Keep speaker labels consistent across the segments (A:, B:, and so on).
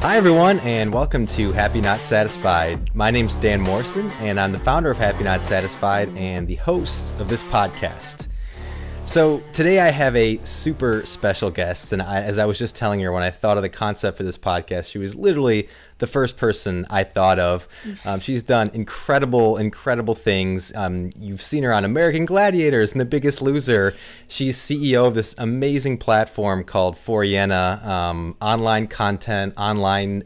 A: Hi everyone, and welcome to Happy Not Satisfied. My name's Dan Morrison, and I'm the founder of Happy Not Satisfied and the host of this podcast. So today I have a super special guest, and as I was just telling her, when I thought of the concept for this podcast, she was literally the first person I thought of. She's done incredible things. You've seen her on American Gladiators and The Biggest Loser. She's CEO of this amazing platform called Foriana, online content, online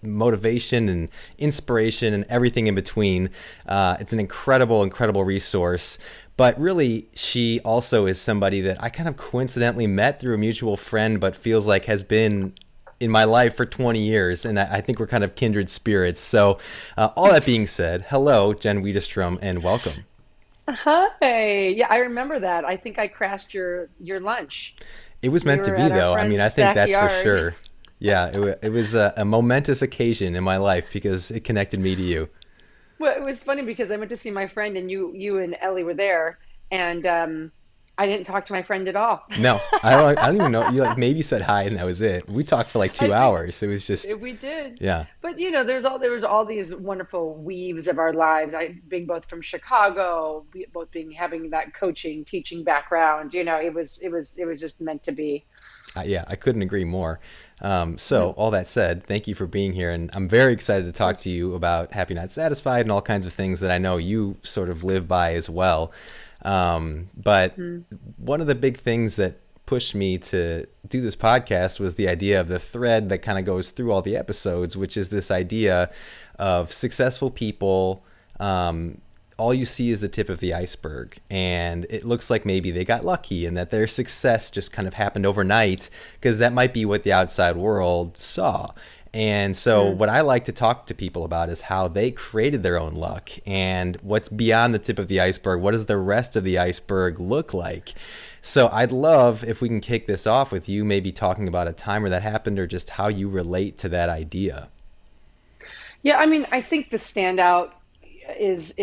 A: motivation and inspiration and everything in between. It's an incredible resource. But really, she also is somebody that I kind of coincidentally met through a mutual friend, but feels like has been in my life for 20 years. And I think we're kind of kindred spirits. So all that being said, hello, Jen Widerstrom, and welcome.
B: Hi. Yeah, I remember that. I think I crashed your lunch.
A: It was meant
B: We
A: to
B: were
A: be,
B: at our
A: though. I mean, I
B: friend's
A: think that's for
B: backyard.
A: sure. Yeah, it was a momentous occasion in my life because it connected me to you.
B: Well, it was funny because I went to see my friend and you and Ellie were there, and I didn't talk to my friend at all.
A: No, I don't even know. You like maybe said hi and that was it. We talked for like
B: I
A: two
B: think
A: hours. It was just,
B: we did.
A: yeah.
B: But there was all these wonderful weaves of our lives. I being both from Chicago, both being having that coaching, teaching background. It was just meant to be.
A: Yeah, I couldn't agree more. So all that said, thank you for being here. And I'm very excited to
B: Of
A: talk to
B: course.
A: you about Happy Not Satisfied and all kinds of things that I know you sort of live by as well. But
B: Mhm.
A: one of the big things that pushed me to do this podcast was the idea of the thread that kind of goes through all the episodes, which is this idea of successful people. All you see is the tip of the iceberg, and it looks like maybe they got lucky and that their success just kind of happened overnight, because that might be what the outside world saw. And so
B: Mm.
A: what I like to talk to people about is how they created their own luck and what's beyond the tip of the iceberg. What does the rest of the iceberg look like? So I'd love if we can kick this off with you maybe talking about a time where that happened or just how you relate to that idea.
B: Yeah, I mean, I think the standout is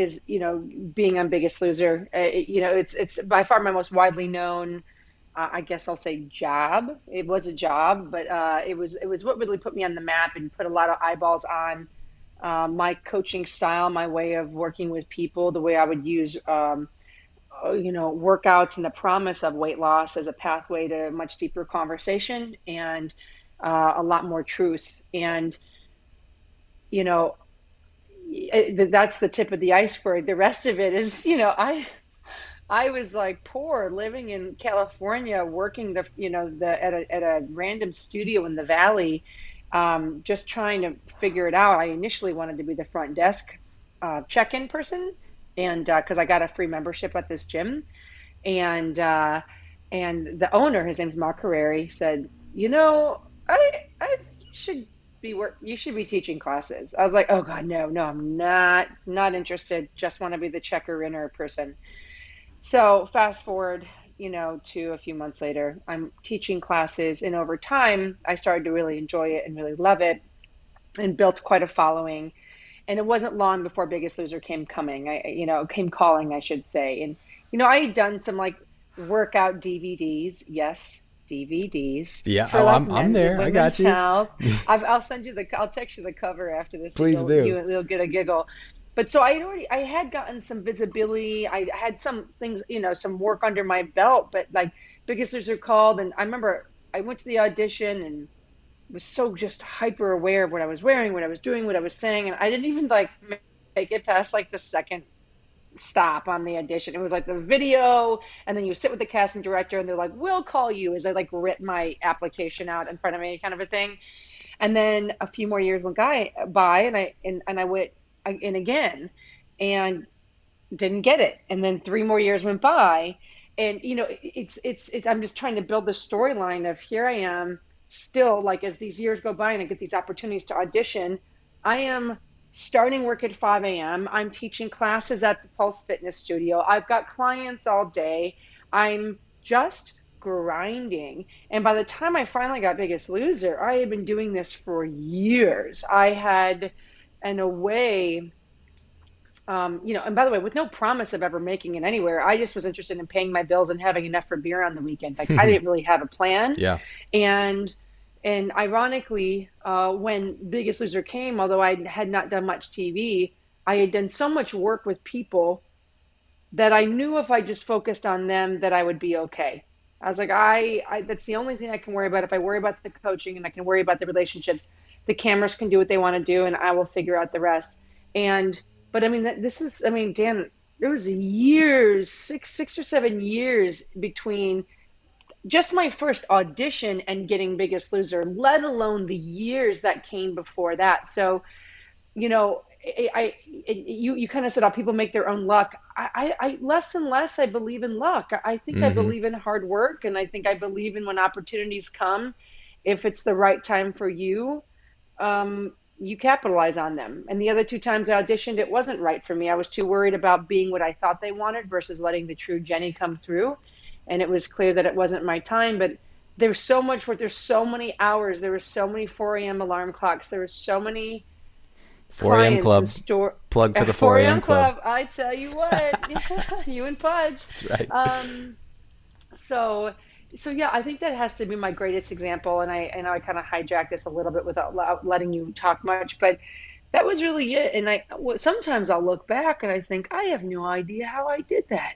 B: being on Biggest Loser. It's by far my most widely known. I guess I'll say job. It was a job, but it was what really put me on the map and put a lot of eyeballs on my coaching style, my way of working with people, the way I would use workouts and the promise of weight loss as a pathway to much deeper conversation and a lot more truth. And you know, that's the tip of the iceberg. The rest of it is, I was like poor living in California, working at a random studio in the valley, just trying to figure it out. I initially wanted to be the front desk check-in person, and because I got a free membership at this gym, and the owner, his name's Mark Carreri, said, I you should you should be teaching classes. I was like, oh God, no, I'm not interested. Just want to be the checker-inner person. So fast forward, to a few months later, I'm teaching classes, and over time, I started to really enjoy it and really love it, and built quite a following. And it wasn't long before Biggest Loser came calling, I should say. And I had done some like workout DVDs, yes, DVDs
A: Yeah,
B: for
A: oh,
B: like
A: I'm
B: men's and
A: there. I got
B: women's
A: you.
B: health. I'll text you the cover after this, and
A: Please do.
B: you'll get a giggle. But so I had gotten some visibility. I had some things, some work under my belt. But like Biggest Loser called, and I remember I went to the audition and was so just hyper aware of what I was wearing, what I was doing, what I was saying, and I didn't even like make it past like the second stop on the audition. It was like the video, and then you sit with the casting director, and they're like, "We'll call you," as I like rip my application out in front of me, kind of a thing. And then a few more years went by, and I went in again, and didn't get it. And then three more years went by, and it's I'm just trying to build the storyline of here I am still, like, as these years go by and I get these opportunities to audition, I am starting work at 5 a.m. I'm teaching classes at the Pulse Fitness Studio. I've got clients all day. I'm just grinding. And by the time I finally got Biggest Loser, I had been doing this for years. I had, in a way, and by the way, with no promise of ever making it anywhere, I just was interested in paying my bills and having enough for beer on the weekend. Like, I didn't really have a plan.
A: Yeah.
B: And And ironically, when Biggest Loser came, although I had not done much TV, I had done so much work with people that I knew if I just focused on them that I would be okay. I was like, I that's the only thing I can worry about. If I worry about the coaching and I can worry about the relationships, the cameras can do what they want to do, and I will figure out the rest. And but I mean, this is, I mean, Dan, there was years, 6 or 7 years between just my first audition and getting Biggest Loser, let alone the years that came before that. So, you know, you kind of said, "Oh, people make their own luck." I less and less I believe in luck. I think I
A: Hmm.
B: believe in hard work, and I think I believe in when opportunities come, if it's the right time for you, you capitalize on them. And the other two times I auditioned, it wasn't right for me. I was too worried about being what I thought they wanted versus letting the true Jenny come through. And it was clear that it wasn't my time. But there's so much work. There's so many hours. There were so many 4 a.m. alarm clocks. There were so many
A: 4 a.m.
B: clients and
A: club.
B: store
A: Plug for the
B: 4
A: 4 a.m.
B: a.m.
A: club.
B: club. I tell you what, you and Pudge.
A: That's right.
B: Um, so so yeah, I think that has to be my greatest example. And I know I kind of hijacked this a little bit without letting you talk much, but that was really it. And sometimes I'll look back and I think I have no idea how I did that.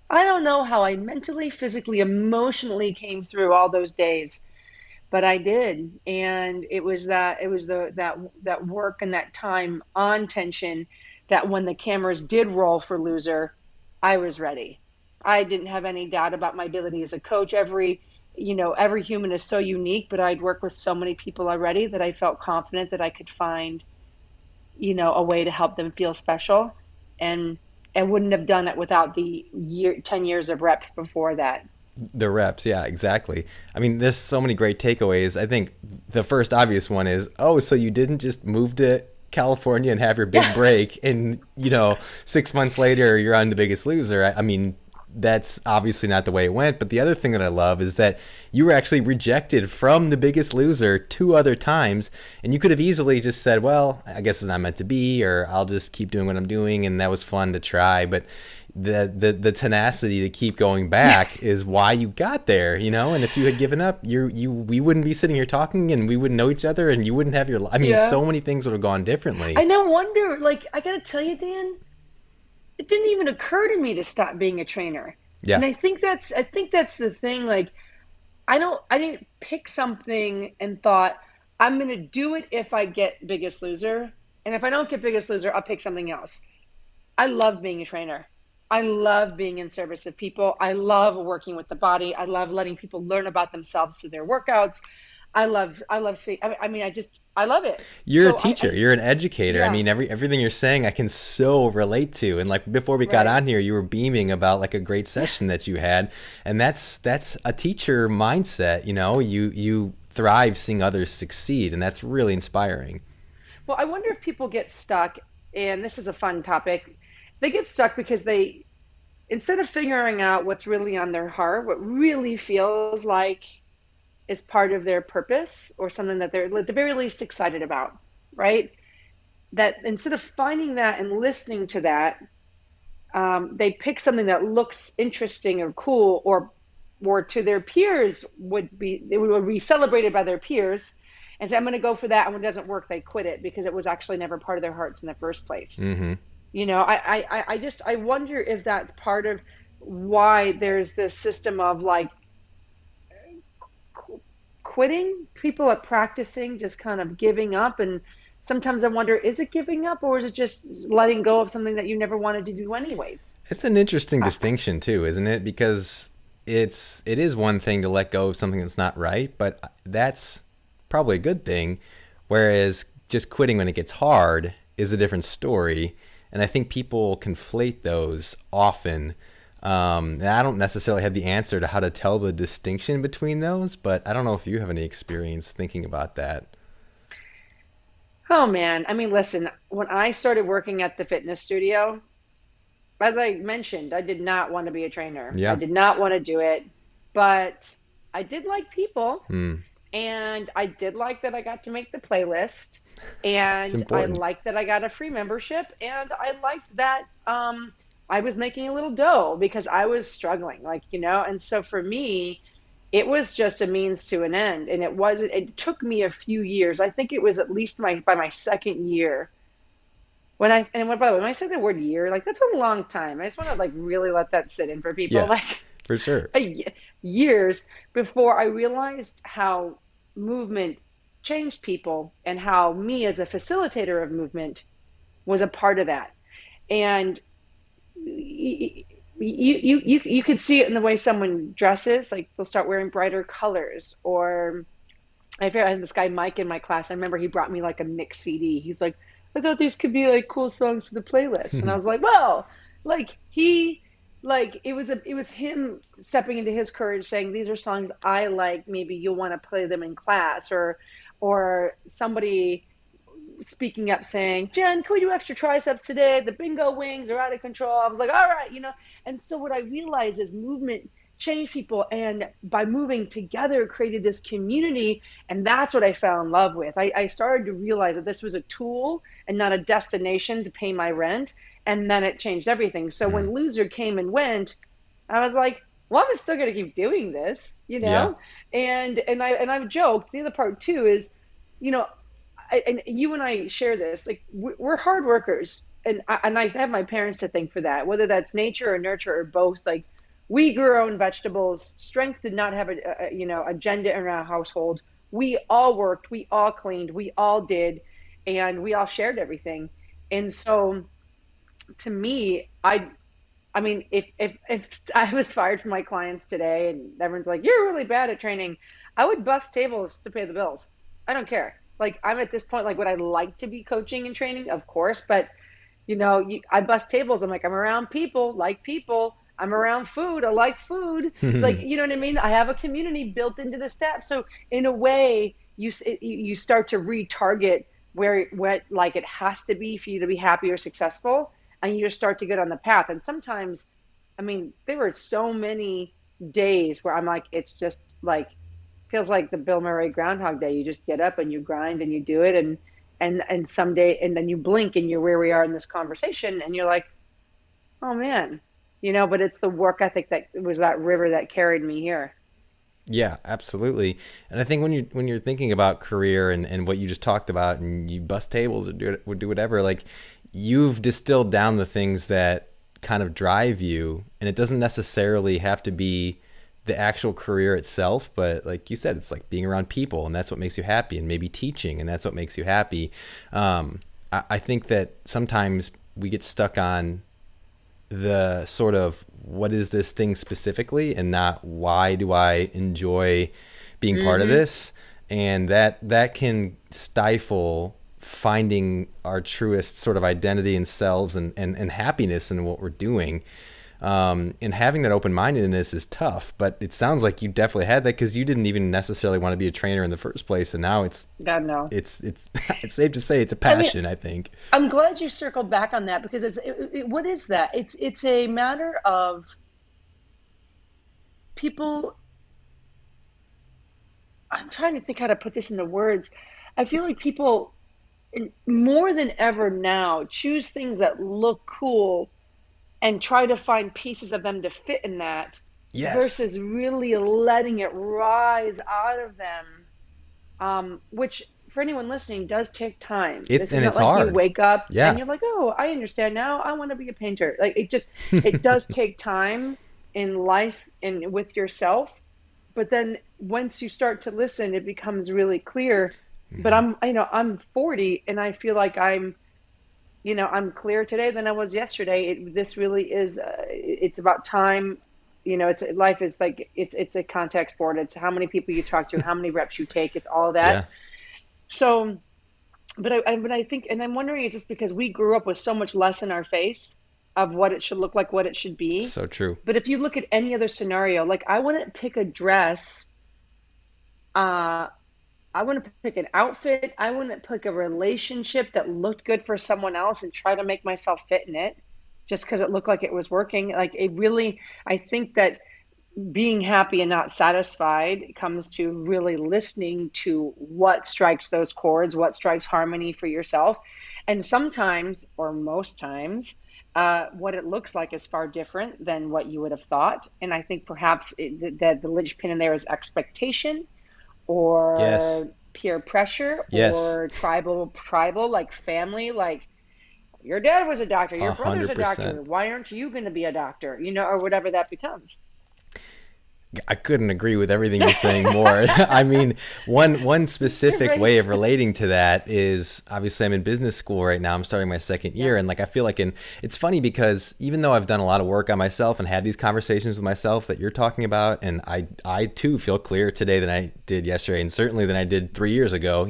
B: I don't know how I mentally, physically, emotionally came through all those days, but I did. And it was that work and that time on tension that when the cameras did roll for Loser, I was ready. I didn't have any doubt about my ability as a coach. Every human is so unique, but I'd worked with so many people already that I felt confident that I could find, a way to help them feel special. And I wouldn't have done it without the 10 years of reps before that.
A: The reps, yeah, exactly. I mean, there's so many great takeaways. I think the first obvious one is, oh, so you didn't just move to California and have your big break, and 6 months later you're on The Biggest Loser. I mean, that's obviously not the way it went. But the other thing that I love is that you were actually rejected from The Biggest Loser 2 other times, and you could have easily just said, well, I guess it's not meant to be, or I'll just keep doing what I'm doing, and that was fun to try. But the tenacity to keep going back is why you got there, and if you had given up, we wouldn't be sitting here talking, and we wouldn't know each other, and you wouldn't have I mean,
B: Yeah.
A: so many things would have gone
B: I
A: differently.
B: no wonder, like, I gotta tell you, Dan, it didn't even occur to me to stop being a trainer. And
A: Yeah.
B: I think that's the thing. Like, I didn't pick something and thought, I'm gonna do it if I get Biggest Loser. And if I don't get Biggest Loser, I'll pick something else. I love being a trainer. I love being in service of people. I love working with the body. I love letting people learn about themselves through their workouts. I love seeing, I love it.
A: You're a
B: So
A: teacher. You're an educator. I
B: yeah,
A: mean, everything you're saying, I can so relate to. And like before we got
B: right.
A: on here, you were beaming about like a great session that you had, and that's a teacher mindset. You thrive seeing others succeed, and that's really inspiring.
B: Well, I wonder if people get stuck, and this is a fun topic. They get stuck because instead of figuring out what's really on their heart, what really feels like is part of their purpose or something that they're at the very least excited about, right? That instead of finding that and listening to that, they pick something that looks interesting or cool, or to their peers would be celebrated by their peers, and say, I'm going to go for that. And when it doesn't work, they quit it because it was actually never part of their hearts in the first place.
A: Hmm.
B: I wonder if that's part of why there's this system of like quitting, people are practicing just kind of giving up. And sometimes I wonder, is it giving up, or is it just letting go of something that you never wanted to do anyways?
A: It's an interesting distinction too, isn't it? Because it is one thing to let go of something that's not right, but that's probably a good thing. Whereas just quitting when it gets hard is a different story. And I think people conflate those often. And I don't necessarily have the answer to how to tell the distinction between those, but I don't know if you have any experience thinking about that.
B: Oh man, I mean, listen, when I started working at the fitness studio, as I mentioned, I did not want to be a trainer. I
A: Yeah.
B: did not want to do it, but I did like people,
A: Hmm.
B: and I did like that I got to make the playlist,
A: It's
B: and I
A: important.
B: liked that I got a free membership, and I liked that I was making a little dough because I was struggling, and so for me, it was just a means to an end. And it took me a few years. I think it was at least by my second year by the way, when I say the word year, like that's a long time. I just want to like really let that sit in for people.
A: Yeah,
B: Like
A: for sure.
B: years before I realized how movement changed people and how me as a facilitator of movement was a part of that. And you could see it in the way someone dresses, like they'll start wearing brighter colors. Or I had this guy Mike in my class. I remember he brought me like a mix CD. He's like, I thought these could be like cool songs for the playlist, and I was like, well, like it was him stepping into his courage, saying these are songs I like. Maybe you'll want to play them in class, or somebody speaking up saying, Jen, can we do extra triceps today? The bingo wings are out of control. I was like, all right, you know. And so what I realized is movement changed people, and by moving together created this community. And that's what I fell in love with. I started to realize that this was a tool and not a destination to pay my rent. And then it changed everything. So
A: Mm.
B: when Loser came and went, I was like, well, I'm still going to keep doing this, you
A: Yeah.
B: know? And I've joked. The other part too is, you know, and you and I share this, like we're hard workers. And I have my parents to thank for that, whether that's nature or nurture or both. Like we grew our own vegetables. Strength did not have a agenda in our household. We all worked, we all cleaned, we all did, and we all shared everything. And so to me, I mean, if I was fired from my clients today and everyone's like, you're really bad at training, I would bust tables to pay the bills. I don't care. Like I'm at this point, like would I like to be coaching and training? Of course, but I bust tables. I'm like, I'm around people, like people. I'm around food. I like food. Like, you know what I mean? I have a community built into the staff. So in a way, you start to retarget where what like it has to be for you to be happy or successful, and you just start to get on the path. And sometimes, I mean, there were so many days where I'm like, it's just like feels like the Bill Murray Groundhog Day. You just get up and you grind and you do it, and someday, and then you blink and you're where we are in this conversation, and you're like, oh man, but it's the work ethic that was that river that carried me here.
A: Yeah, absolutely. And I think when you're thinking about career and what you just talked about, and you bust tables or do whatever, like you've distilled down the things that kind of drive you, and it doesn't necessarily have to be the actual career itself, but like you said, it's like being around people, and that's what makes you happy, and maybe teaching, and that's what makes you happy. I think that sometimes we get stuck on the sort of what is this thing specifically, and not why do I enjoy being part of
B: Mm-hmm.
A: this, and that can stifle finding our truest sort of identity and selves, and happiness in what we're doing. And having that open-mindedness is tough, but it sounds like you definitely had that, because you didn't even necessarily want to be a trainer in the first place, and now it's
B: God no.
A: it's it's it's safe to say it's a
B: I mean,
A: passion, I think.
B: I'm glad you circled back on that, because what is that? It's a matter of people. I'm trying to think how to put this into words. I feel like people more than ever now choose things that look cool and try to find pieces of them to fit in that,
A: Yes.
B: versus really letting it rise out of them, which for anyone listening does take time.
A: It's
B: This is
A: and
B: not
A: it's
B: like you
A: hard.
B: wake up and
A: Yeah.
B: you're like, oh, I understand now. I want to be a painter. Like it does take time in life and with yourself. But then once you start to listen, it becomes really clear. But
A: Hmm.
B: I'm 40, and I feel like I'm clearer today than I was yesterday. This really is, it's about time. It's life is like, it's a context sport. It's how many people you talk to, how many reps you take. It's all that.
A: Yeah.
B: So, but I think, and I'm wondering, it's just because we grew up with so much less in our face of what it should look like, what it should be.
A: So true.
B: But if you look at any other scenario, like I wouldn't pick a dress, uh, I wouldn't pick an outfit. I wouldn't pick a relationship that looked good for someone else and try to make myself fit in it just because it looked like it was working. Like it really, I think that being happy and not satisfied comes to really listening to what strikes those chords, what strikes harmony for yourself. And sometimes, or most times, what it looks like is far different than what you would have thought. And I think perhaps the linchpin in there is expectation
A: Yes.
B: or peer pressure
A: Yes.
B: or tribal, like family, like your dad was a doctor, your
A: A
B: brother's
A: hundred
B: a doctor.
A: percent.
B: Why aren't you going to be a doctor? Or whatever that becomes.
A: I couldn't agree with everything you're saying more. I mean, one specific way
B: Right.
A: of relating to that is obviously I'm in business school right now. I'm starting my second
B: Yeah.
A: year, and like I feel like it's funny because even though I've done a lot of work on myself and had these conversations with myself that you're talking about, and I too feel clearer today than I did yesterday, and certainly than I did 3 years ago.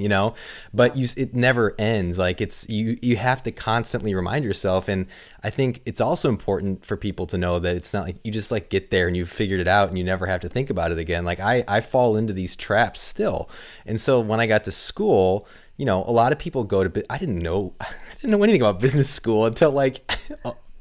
A: But
B: Yeah.
A: it never ends. Like you have to constantly remind yourself, and I think it's also important for people to know that it's not like you just like get there and you've figured it out and you never have to think about it again. Like I fall into these traps still. And so when I got to school, a lot of people go to, I didn't know anything about business school until like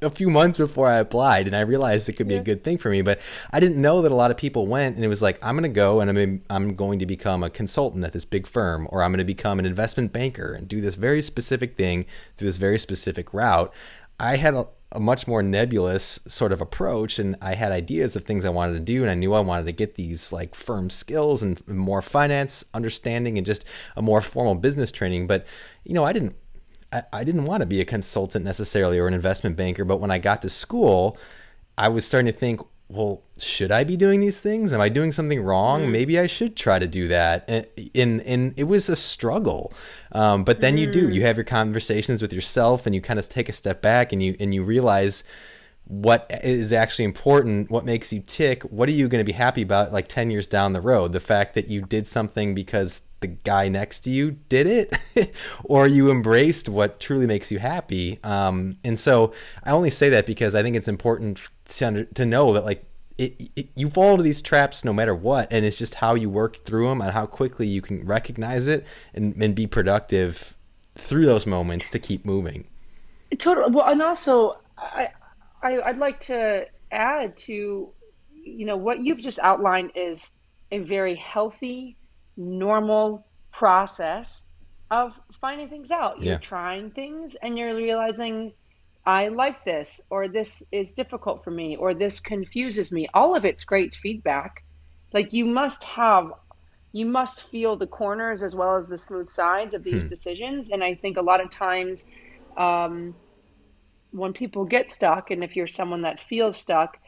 A: a few months before I applied, and I realized it could be a
B: Yeah.
A: good thing for me. But I didn't know that a lot of people went, and it was like, I'm going to go and I'm going to become a consultant at this big firm, or I'm going to become an investment banker and do this very specific thing through this very specific route. I had a much more nebulous sort of approach, and I had ideas of things I wanted to do, and I knew I wanted to get these like firm skills and more finance understanding and just a more formal business training. But I didn't want to be a consultant necessarily or an investment banker. But when I got to school, I was starting to think, well, should I be doing these things? Am I doing something wrong?
B: Mm.
A: Maybe I should try to do that. And it was a struggle. But then you
B: Mm.
A: have your conversations with yourself, and you kind of take a step back, and you realize what is actually important, what makes you tick, what are you going to be happy about like 10 years down the road? The fact that you did something because the guy next to you did it, or you embraced what truly makes you happy. And so I only say that because I think it's important to know that like you fall into these traps no matter what, and it's just how you work through them and how quickly you can recognize it and be productive through those moments to keep moving.
B: Totally. Well, and also, I'd like to add to, what you've just outlined is a very healthy, normal process of finding things out. You're
A: Yeah.
B: trying things and you're realizing, I like this, or this is difficult for me, or this confuses me. All of it's great feedback. Like you must feel the corners as well as the smooth sides of these
A: Hmm.
B: decisions. And I think a lot of times, um, when people get stuck, and if you're someone that feels stuck,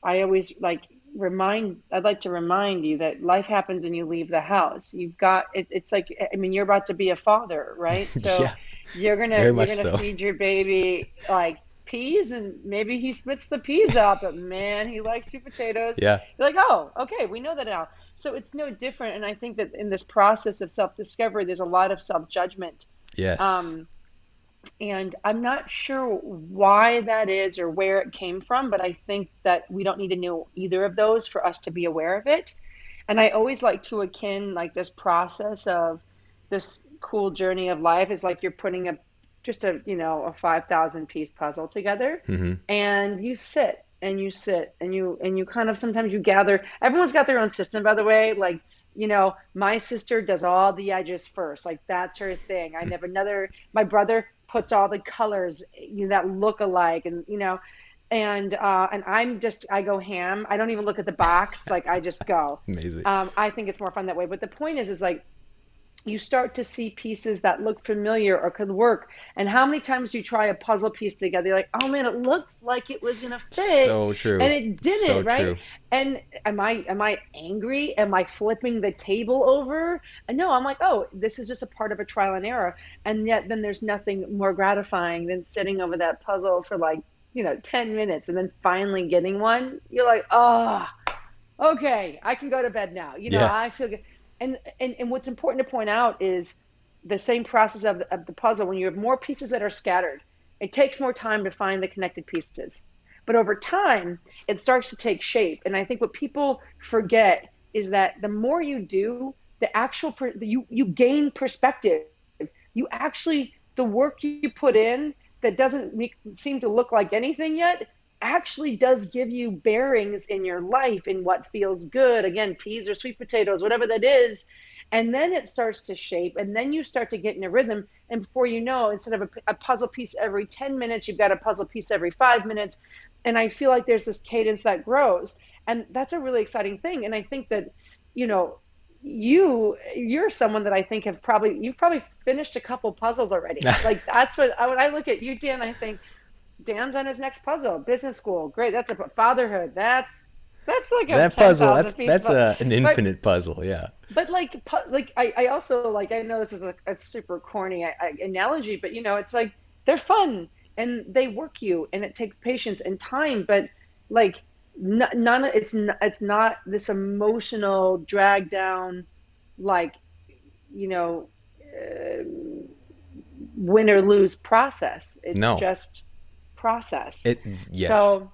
B: I always I'd like to remind you that life happens when you leave the house. You've got it, it's like, I mean, you're about to be a father, right? So
A: Yeah,
B: you're gonna
A: very
B: you're
A: much
B: gonna
A: so.
B: feed your baby like peas, and maybe he spits the peas out, but man, he likes sweet potatoes.
A: Yeah.
B: You're like, oh, okay, we know that now. So it's no different. And I think that in this process of self-discovery, there's a lot of self-judgment.
A: Yes.
B: Um, and I'm not sure why that is or where it came from, but I think that we don't need to know either of those for us to be aware of it. And I always like to akin like this process of this cool journey of life is like you're putting a 5,000 piece puzzle together,
A: Hmm.
B: and you sit and you sit and you kind of sometimes you gather. Everyone's got their own system, by the way. Like, my sister does all the edges first. Like that's her thing. I never another. My brother puts all the colors, that look alike, and I go ham. I don't even look at the box. Like I just go.
A: Amazing.
B: I think it's more fun that way. But the point is like you start to see pieces that look familiar or could work. And how many times do you try a puzzle piece together? You're like, oh man, it looked like it was gonna fit,
A: So
B: and
A: true.
B: it
A: So
B: didn't, right?
A: true.
B: And am I angry? Am I flipping the table over? And no, I'm like, oh, this is just a part of a trial and error. And yet then there's nothing more gratifying than sitting over that puzzle for like, 10 minutes and then finally getting one. You're like, oh, okay, I can go to bed now.
A: Yeah.
B: I feel good. And what's important to point out is the same process of the puzzle. When you have more pieces that are scattered, it takes more time to find the connected pieces. But over time, it starts to take shape. And I think what people forget is that the more you do, you gain perspective. You actually, the work you put in that doesn't seem to look like anything yet actually does give you bearings in your life in what feels good. Again, peas or sweet potatoes, whatever that is. And then it starts to shape, and then you start to get in a rhythm. And before you know, instead of a puzzle piece every 10 minutes, you've got a puzzle piece every 5 minutes. And I feel like there's this cadence that grows. And that's a really exciting thing. And I think that, you know, you're someone that I think you've probably finished a couple puzzles already. Like that's when I look at you, Dan, I think Dan's on his next puzzle. Business school, great. That's a fatherhood. That's like a
A: That puzzle,
B: 10,000 piece.
A: that's an
B: But
A: infinite puzzle. Yeah.
B: but I also like, I know this is a super corny analogy, but you know, it's like they're fun and they work you, and it takes patience and time. But like none of it's not this emotional drag down, like, you know, uh, win or lose process. It's
A: No.
B: just process.
A: It yes.
B: So,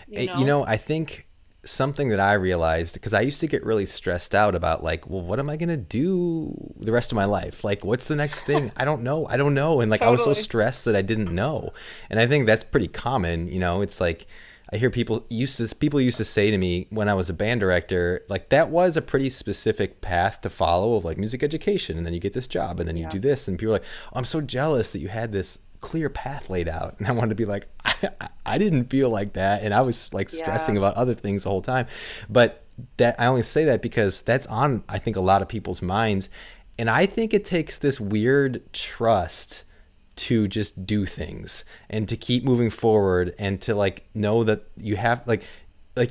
A: You know, I think something that I realized, because I used to get really stressed out about like, well, what am I going to do the rest of my life? Like, what's the next thing? I don't know. I don't know. And like, I was so
B: Totally.
A: stressed that I didn't know. And I think that's pretty common. You know, it's like, I hear people used to say to me when I was a band director, like that was a pretty specific path to follow of like music education. And then you get this job and then you
B: Yeah.
A: do this. And people are like, oh, I'm so jealous that you had this clear path laid out. And I wanted to be like, I didn't feel like that. And I was like stressing
B: Yeah.
A: about other things the whole time. But that I only say that because that's on, I think, a lot of people's minds. And I think it takes this weird trust to just do things and to keep moving forward and to like know that you have like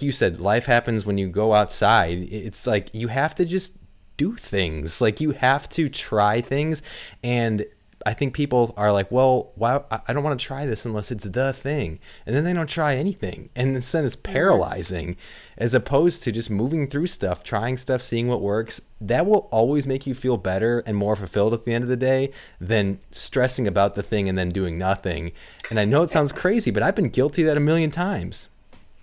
A: you said, life happens when you go outside. It's like you have to just do things. Like you have to try things. And I think people are like, well, why? I don't want to try this unless it's the thing. And then they don't try anything. And instead it's paralyzing, as opposed to just moving through stuff, trying stuff, seeing what works. That will always make you feel better and more fulfilled at the end of the day than stressing about the thing and then doing nothing. And I know it sounds crazy, but I've been guilty of that a million times.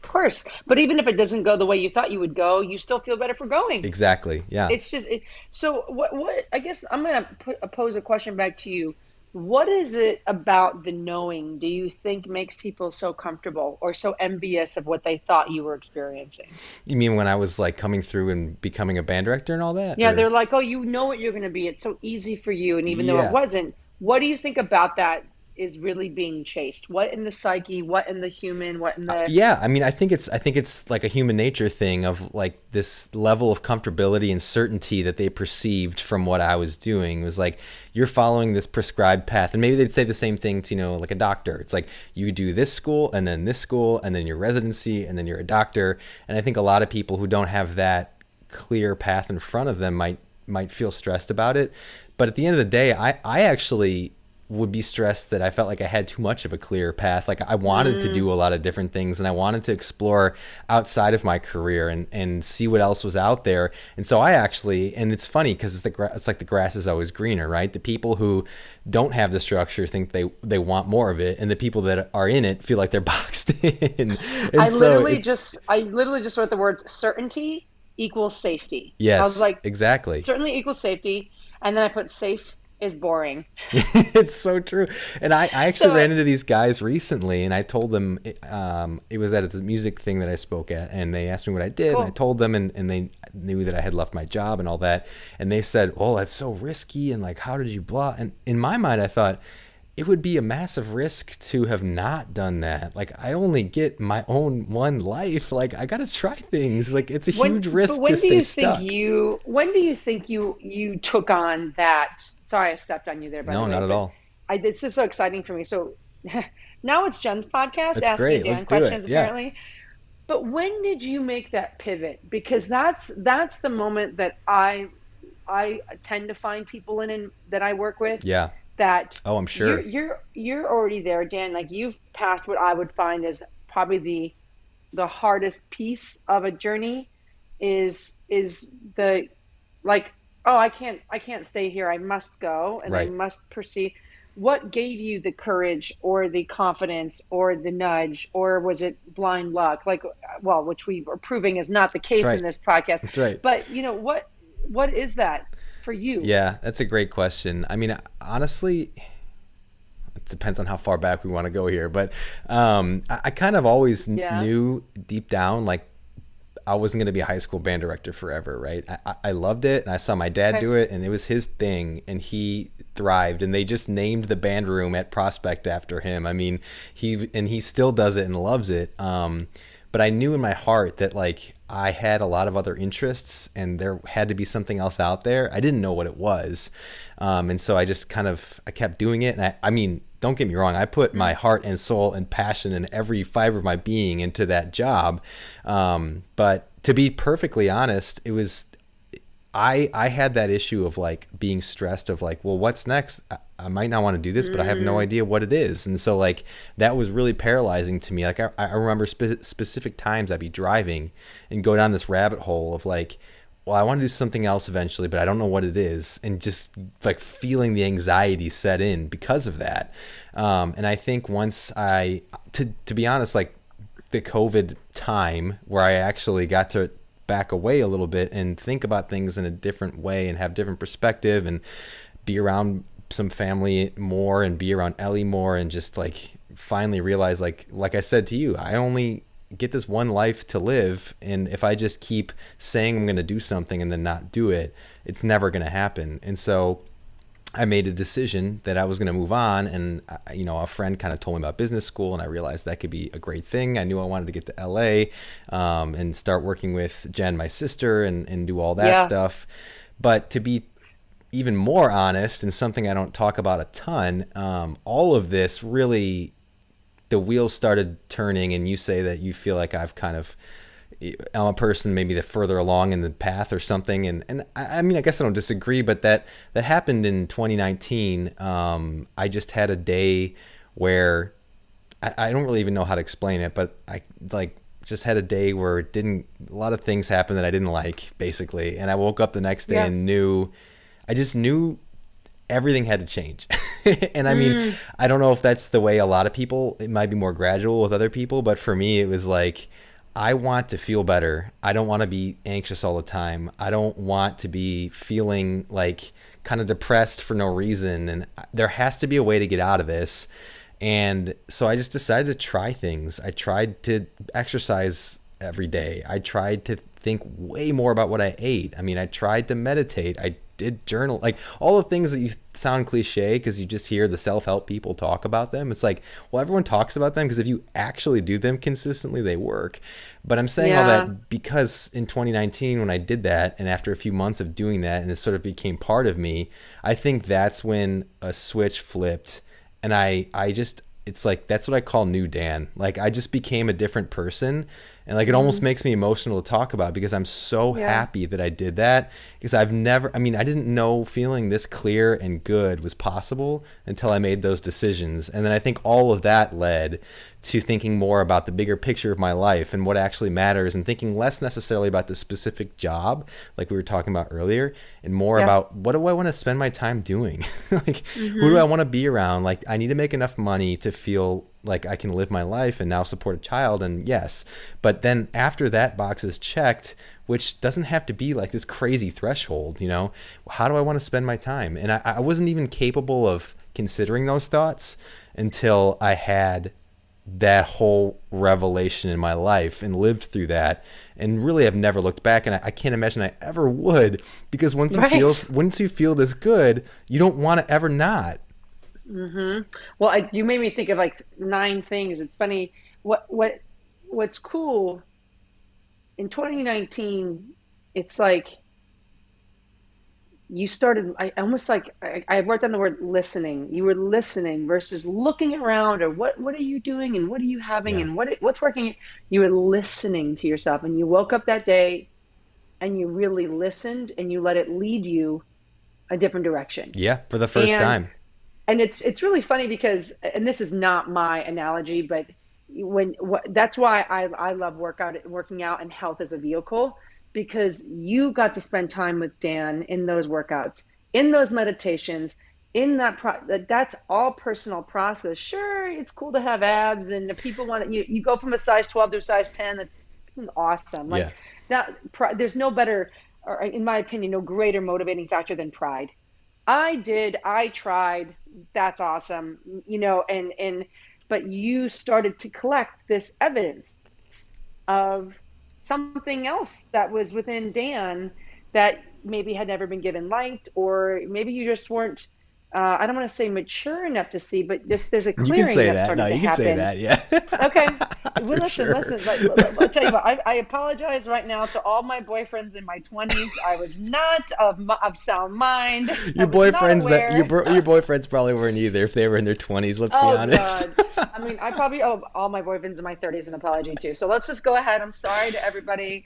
B: Of course. But even if it doesn't go the way you thought you would go, you still feel better for going.
A: Exactly. Yeah.
B: It's just so what I guess I'm gonna pose a question back to you. What is it about the knowing do you think makes people so comfortable or so envious of what they thought you were experiencing?
A: You mean when I was like coming through and becoming a band director and all that?
B: Yeah,
A: Or
B: they're like, oh, you know what you're going to be. It's so easy for you. And even though it
A: yeah.
B: wasn't, what do you think about that is really being chased? What in the psyche, what in the human, what in the.
A: Yeah, I mean, I think it's like a human nature thing of like this level of comfortability and certainty that they perceived from what I was doing. It was like you're following this prescribed path, and maybe they'd say the same thing to, you know, like a doctor. It's like you do this school and then this school and then your residency and then you're a doctor. And I think a lot of people who don't have that clear path in front of them might feel stressed about it. But at the end of the day, I actually would be stressed that I felt like I had too much of a clear path. Like I wanted to do a lot of different things and I wanted to explore outside of my career and see what else was out there. And so I actually, and it's funny because it's like the grass is always greener, right? The people who don't have the structure think they want more of it, and the people that are in it feel like they're boxed in. And so
B: I literally just wrote the words certainty equals safety. I was
A: yes,
B: like,
A: exactly.
B: certainly equals safety. And then I put safe is boring.
A: It's so true. And I actually
B: So,
A: ran into these guys recently, and I told them it was at a music thing that I spoke at, and they asked me what I did, and I
B: cool.
A: told them, and they knew that I had left my job and all that, and they said, oh, that's so risky, and like, how did you blah? And in my mind, I thought it would be a massive risk to have not done that. Like, I only get my own one life. Like, I gotta try things. Like, it's a huge
B: But
A: risk to
B: when do
A: stay
B: you think
A: stuck.
B: you took on that? Sorry, I stepped on you there, by the
A: No,
B: way,
A: not at
B: but
A: all.
B: this is so exciting for me. So now it's Jen's podcast,
A: That's
B: Ask Me
A: great. Let's
B: Dan
A: do it.
B: questions,
A: Yeah.
B: apparently. But when did you make that pivot? Because that's the moment that I tend to find people in that I work with
A: Yeah.
B: that
A: Oh, I'm sure.
B: you're already there, Dan. Like you've passed what I would find is probably the hardest piece of a journey is the like, oh, I can't stay here. I must go and I
A: Right.
B: must proceed. What gave you the courage or the confidence or the nudge, or was it blind luck? Like, well, which we are proving is not the
A: That's
B: case in
A: right.
B: this podcast.
A: That's right.
B: But you know what is that for you?
A: Yeah, that's a great question. I mean, honestly, it depends on how far back we want to go here, but I kind of always
B: Yeah.
A: knew deep down, like I wasn't going to be a high school band director forever, right? I loved it, and I saw my dad
B: Okay.
A: do it, and it was his thing, and he thrived, and they just named the band room at Prospect after him. I mean, he still does it and loves it. But I knew in my heart that like I had a lot of other interests, and there had to be something else out there. I didn't know what it was, and so I just kind of I kept doing it. And I mean, don't get me wrong, I put my
B: Mm.
A: heart and soul and passion and every fiber of my being into that job. But to be perfectly honest, it was I had that issue of like being stressed of like, well, what's next? I might not want to do this, but I have no
B: Mm.
A: idea what it is. And so like that was really paralyzing to me. Like I remember specific times I'd be driving and go down this rabbit hole of like, well, I want to do something else eventually, but I don't know what it is. And just like feeling the anxiety set in because of that. And I think once to be honest, like the COVID time where I actually got to back away a little bit and think about things in a different way and have different perspective and be around some family more and be around Ellie more and just like finally realize like I said to you, I only get this one life to live, and if I just keep saying I'm going to do something and then not do it, it's never going to happen. And so I made a decision that I was going to move on, and a friend kind of told me about business school, and I realized that could be a great thing. I knew I wanted to get to LA, and start working with Jen, my sister, and do all that
B: Yeah.
A: stuff. But to be even more honest, and something I don't talk about a ton, all of this really, the wheels started turning, and you say that you feel like I've kind of I'm a person maybe that further along in the path or something, and I mean I guess I don't disagree, but that happened in 2019. I just had a day where I don't really even know how to explain it, but I like just had a day where it didn't a lot of things happened that I didn't like basically, and I woke up the next day
B: Yeah.
A: and I just knew everything had to change. And I mean,
B: Mm.
A: I don't know if that's the way a lot of people, it might be more gradual with other people, but for me, it was like, I want to feel better. I don't want to be anxious all the time. I don't want to be feeling like kind of depressed for no reason. And there has to be a way to get out of this. And so I just decided to try things. I tried to exercise every day. I tried to think way more about what I ate. I mean, I tried to meditate. I did journal, like all the things that you sound cliche because you just hear the self-help people talk about them. It's like, well, everyone talks about them because if you actually do them consistently, they work. But I'm saying all
B: Yeah.
A: that because in 2019, when I did that, and after a few months of doing that, and it sort of became part of me, I think that's when a switch flipped, and I just, it's like that's what I call new Dan. Like I just became a different person, and like it almost
B: Hmm.
A: makes me emotional to talk about because I'm so
B: Yeah.
A: happy that I did that, because I've never, I mean, I didn't know feeling this clear and good was possible until I made those decisions. And then I think all of that led to thinking more about the bigger picture of my life and what actually matters, and thinking less necessarily about the specific job like we were talking about earlier, and more
B: Yeah.
A: about what do I want to spend my time doing. Like who do I
B: Hmm.
A: want to be around? Like I need to make enough money to feel like I can live my life and now support a child, and yes, but then after that box is checked, which doesn't have to be like this crazy threshold, how do I want to spend my time? And I wasn't even capable of considering those thoughts until I had that whole revelation in my life and lived through that, and really have never looked back, and I can't imagine I ever would, because
B: Right.
A: once you feel this good, you don't want to ever not.
B: Hmm. Well, you made me think of like nine things. It's funny. What's cool in 2019, it's like you started, I almost like I wrote down the word listening. You were listening versus looking around, or what are you doing and what are you having
A: Yeah.
B: and what's working. You were listening to yourself, and you woke up that day and you really listened and you let it lead you a different direction.
A: Yeah, for the first
B: And
A: time.
B: it's really funny because, and this is not my analogy, but that's why I love working out and health as a vehicle, because you got to spend time with Dan in those workouts, in those meditations, in that's all personal process. Sure, it's cool to have abs, and if people want it, you go from a size 12 to a size 10. That's awesome. Like
A: Yeah.
B: that, there's no better, or in my opinion, no greater motivating factor than pride. I tried. That's awesome. And but you started to collect this evidence of something else that was within Dan that maybe had never been given light, or maybe you just weren't, I don't want to say mature enough to see, but just there's a
A: You can
B: clearing
A: say
B: that
A: that. No,
B: started to
A: you can say
B: happen.
A: that. Yeah.
B: Okay. Well,
A: For
B: listen,
A: sure.
B: listen. I'll tell you what. I apologize right now to all my boyfriends in my 20s. I was not of sound mind. I
A: Your
B: was not
A: boyfriends that
B: aware.
A: your boyfriends probably weren't either if they were in their 20s, let's be
B: Oh
A: honest.
B: God. I mean, I probably owe all my boyfriends in my 30s an apology too. So let's just go ahead. I'm sorry to everybody.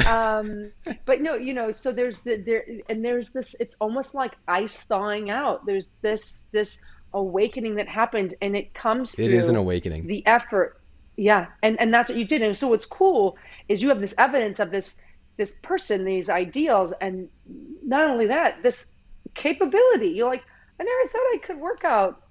B: Um, but no, so there's this, it's almost like ice thawing out. There's this awakening that happens, and it comes
A: It is an
B: through
A: awakening.
B: the effort. Yeah. And that's what you did. And so what's cool is you have this evidence of this person, these ideals, and not only that, this capability. You're like, I never thought I could work out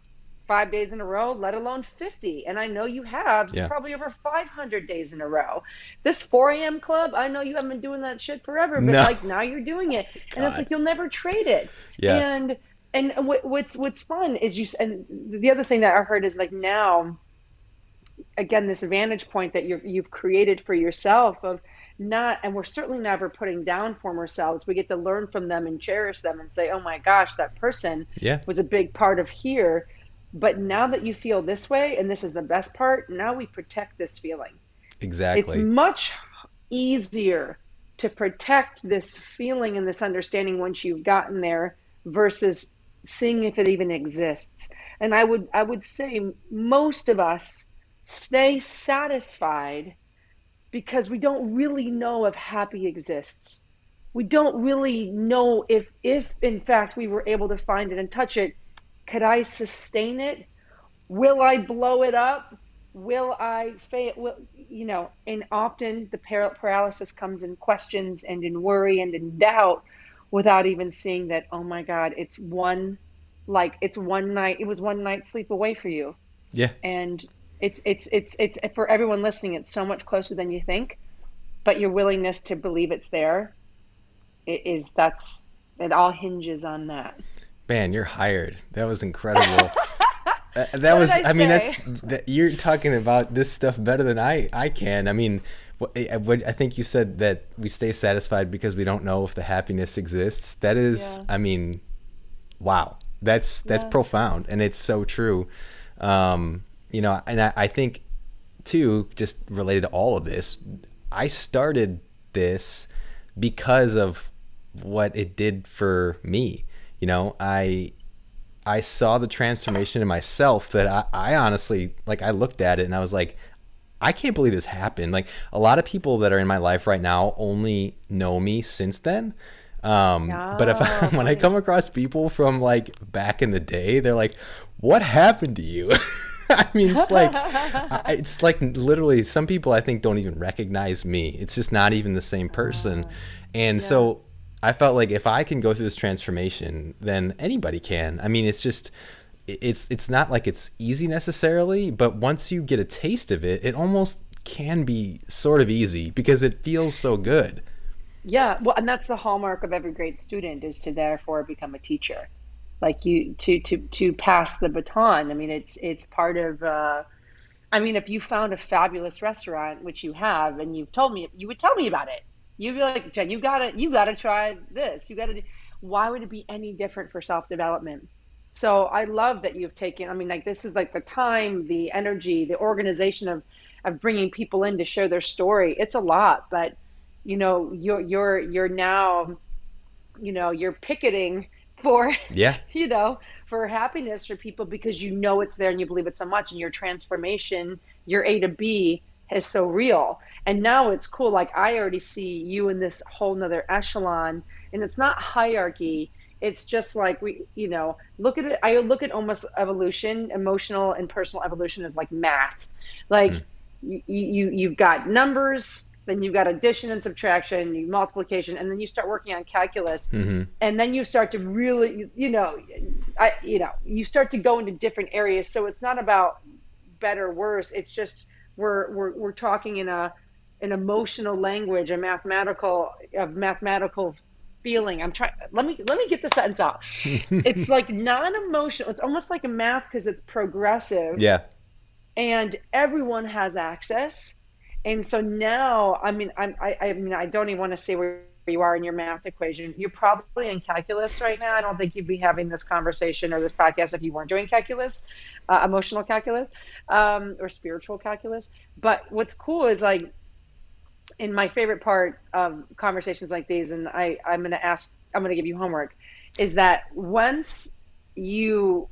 B: 5 days in a row, let alone 50. And I know you have
A: Yeah.
B: probably over 500 days in a row. This 4 a.m. club, I know you haven't been doing that shit forever, but
A: No.
B: like now you're doing it. And it's
A: God.
B: like you'll never trade it.
A: Yeah.
B: And what's fun is and the other thing that I heard is like now, again, this vantage point that you've created for yourself of not, and we're certainly never putting down former selves. We get to learn from them and cherish them and say, oh my gosh, that person
A: Yeah.
B: was a big part of here. But now that you feel this way, and this is the best part, now we protect this feeling. It's
A: Exactly.
B: much easier to protect this feeling and this understanding once you've gotten there versus seeing if it even exists. And I would say most of us stay satisfied because we don't really know if happy exists. We don't really know if in fact we were able to find it and touch it. Could I sustain it? Will I blow it up? Will I fail? And often the paralysis comes in questions and in worry and in doubt without even seeing that, oh my God, it's one night, it was one night sleep away for you.
A: Yeah.
B: And it's for everyone listening, it's so much closer than you think, but your willingness to believe it's there it all hinges on that.
A: Man, you're hired. That was incredible. That
B: What did
A: was,
B: I
A: I mean,
B: say?
A: you're talking about this stuff better than I can. I mean, I think you said that we stay satisfied because we don't know if the happiness exists. That is,
B: Yeah.
A: I mean, wow. That's
B: Yeah.
A: profound, and it's so true. And I think too, just related to all of this, I started this because of what it did for me. I saw the transformation in myself that I honestly, like, I looked at it and I was like, I can't believe this happened. Like, a lot of people that are in my life right now only know me since then. But
B: Oh,
A: when I
B: funny.
A: come across people from like back in the day, they're like, what happened to you? I mean, it's like literally some people I think don't even recognize me. It's just not even the same person. And
B: Yeah.
A: so I felt like if I can go through this transformation, then anybody can. I mean, it's not like it's easy necessarily, but once you get a taste of it, it almost can be sort of easy because it feels so good.
B: Yeah, well, and that's the hallmark of every great student is to therefore become a teacher. Like you to pass the baton. I mean, it's part of I mean, if you found a fabulous restaurant, which you have, and you've told me, you would tell me about it. You'd be like, Jen, you gotta try this. You gotta do. Why would it be any different for self-development? So I love that you've taken, I mean, like this is like the time, the energy, the organization of bringing people in to share their story. It's a lot, but you're now, you're picketing for,
A: Yeah.
B: you know, for happiness for people because you know it's there and you believe it so much, and your transformation, your A to B is so real. And now it's cool. Like I already see you in this whole nother echelon, and it's not hierarchy. It's just like look at it. I look at almost evolution, emotional and personal evolution as like math. Like
A: Mm.
B: you've got numbers, then you've got addition and subtraction, you multiplication, and then you start working on calculus,
A: Hmm.
B: and then you start to really, you start to go into different areas. So it's not about better, worse. It's just we're talking in an emotional language, mathematical feeling. I'm trying. Let me get the sentence out. It's like non-emotional. It's almost like a math because it's progressive
A: Yeah.
B: and everyone has access. And so now, I mean, I don't even want to say where you are in your math equation. You're probably in calculus right now. I don't think you'd be having this conversation or this podcast if you weren't doing calculus, emotional calculus, or spiritual calculus. But what's cool is like, in my favorite part of conversations like these, and I'm going to give you homework, is that once you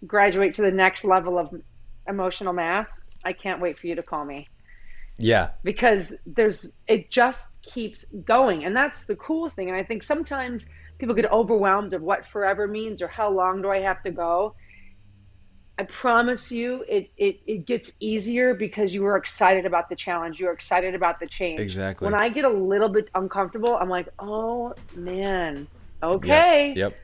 B: graduate to the next level of emotional math, I can't wait for you to call me,
A: Yeah,
B: because it just keeps going. And that's the coolest thing. And I think sometimes people get overwhelmed of what forever means or how long do I have to go. I promise you, it gets easier because you are excited about the challenge. You're excited about the change. When
A: exactly.
B: I get a little bit uncomfortable, I'm like, oh man,
A: Yep.
B: okay.
A: Yep.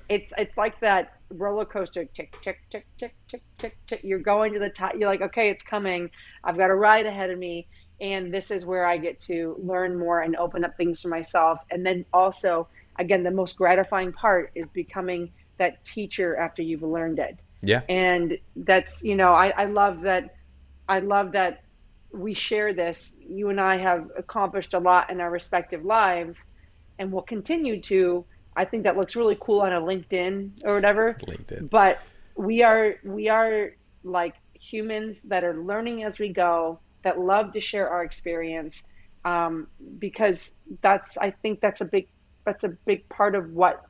B: It's like that roller coaster, tick, tick, tick, tick, tick, tick, tick. You're going to the top. You're like, okay, it's coming. I've got a ride ahead of me. And this is where I get to learn more and open up things for myself. And then also, again, the most gratifying part is becoming that teacher after you've learned it.
A: Yeah.
B: And that's, I love that. I love that we share this. You and I have accomplished a lot in our respective lives and will continue to. I think that looks really cool on a LinkedIn or whatever.
A: LinkedIn.
B: But we are like humans that are learning as we go, that love to share our experience, because I think that's a big part of what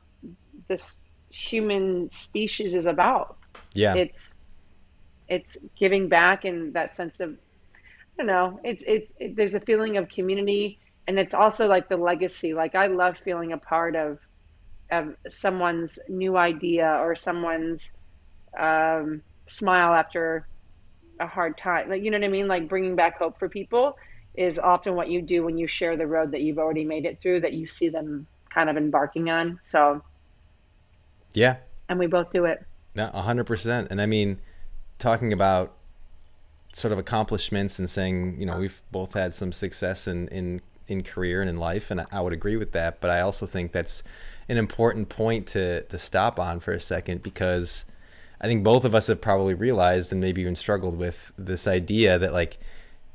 B: this human species is about.
A: Yeah.
B: It's it's giving back in that sense of, I don't know, there's a feeling of community, and it's also like the legacy. Like I love feeling a part of someone's new idea or someone's smile after a hard time. Like, you know what I mean? Like bringing back hope for people is often what you do when you share the road that you've already made it through, that you see them kind of embarking on. So,
A: Yeah.
B: and we both do it.
A: No, 100%. And I mean, talking about sort of accomplishments and saying, we've both had some success in career and in life, and I would agree with that. But I also think that's an important point to stop on for a second, because I think both of us have probably realized and maybe even struggled with this idea that like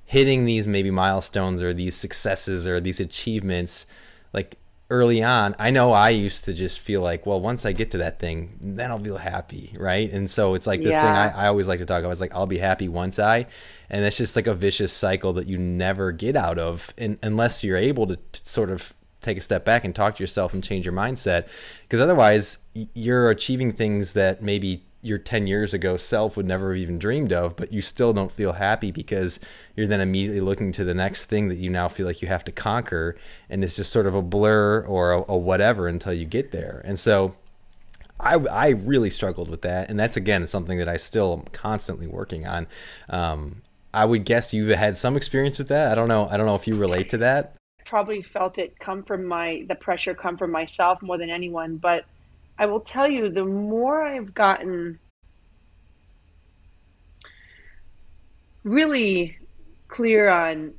A: hitting these maybe milestones or these successes or these achievements, like early on, I know I used to just feel like, well, once I get to that thing, then I'll feel happy, right? And so it's like this thing
B: Yeah.
A: I always like to talk about. It's like, I'll be happy once and it's just like a vicious cycle that you never get out of, unless you're able to sort of take a step back and talk to yourself and change your mindset. Because otherwise, you're achieving things that maybe your 10 years ago self would never have even dreamed of, but you still don't feel happy because you're then immediately looking to the next thing that you now feel like you have to conquer. And it's just sort of a blur or a whatever until you get there. And so I really struggled with that. And that's, again, something that I still am constantly working on. I would guess you've had some experience with that. I don't know. I don't know if you relate to that.
B: Probably felt it the pressure come from myself more than anyone. But I will tell you, the more I've gotten really clear on,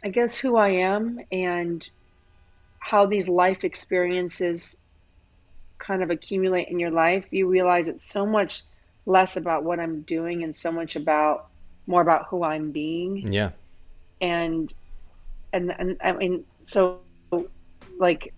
B: I guess, who I am and how these life experiences kind of accumulate in your life, you realize it's so much less about what I'm doing and so much more about who I'm being.
A: Yeah.
B: And and I mean, so like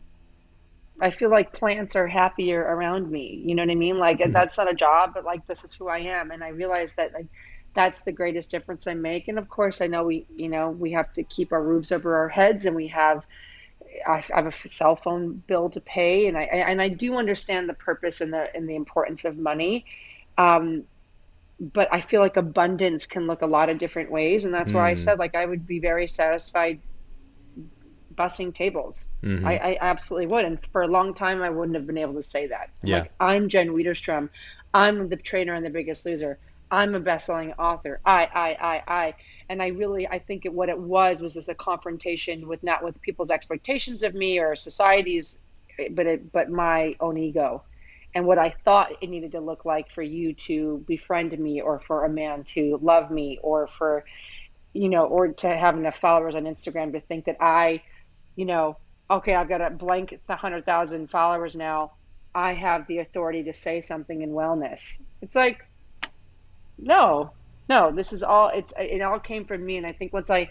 B: I feel like plants are happier around me. You know what I mean? Like that's not a job, but like this is who I am. And I realize that like that's the greatest difference I make. And of course, I know we have to keep our roofs over our heads, and I have a cell phone bill to pay, and I do understand the purpose and the importance of money. Um, but I feel like abundance can look a lot of different ways, and that's why I
A: Mm.
B: said like I would be very satisfied bussing tables.
A: Mm-hmm.
B: I absolutely would. And for a long time, I wouldn't have been able to say that. I'm
A: Yeah.
B: like, I'm Jen Widerstrom. I'm the trainer and the Biggest Loser. I'm a best-selling author. I. And I think what it was this a confrontation with not with people's expectations of me or society's, but my own ego and what I thought it needed to look like for you to befriend me, or for a man to love me, or for, or to have enough followers on Instagram to think that you know, okay, I've got a blank 100,000 followers now. I have the authority to say something in wellness. It's like, no, No, this is all, it all came from me. And I think once I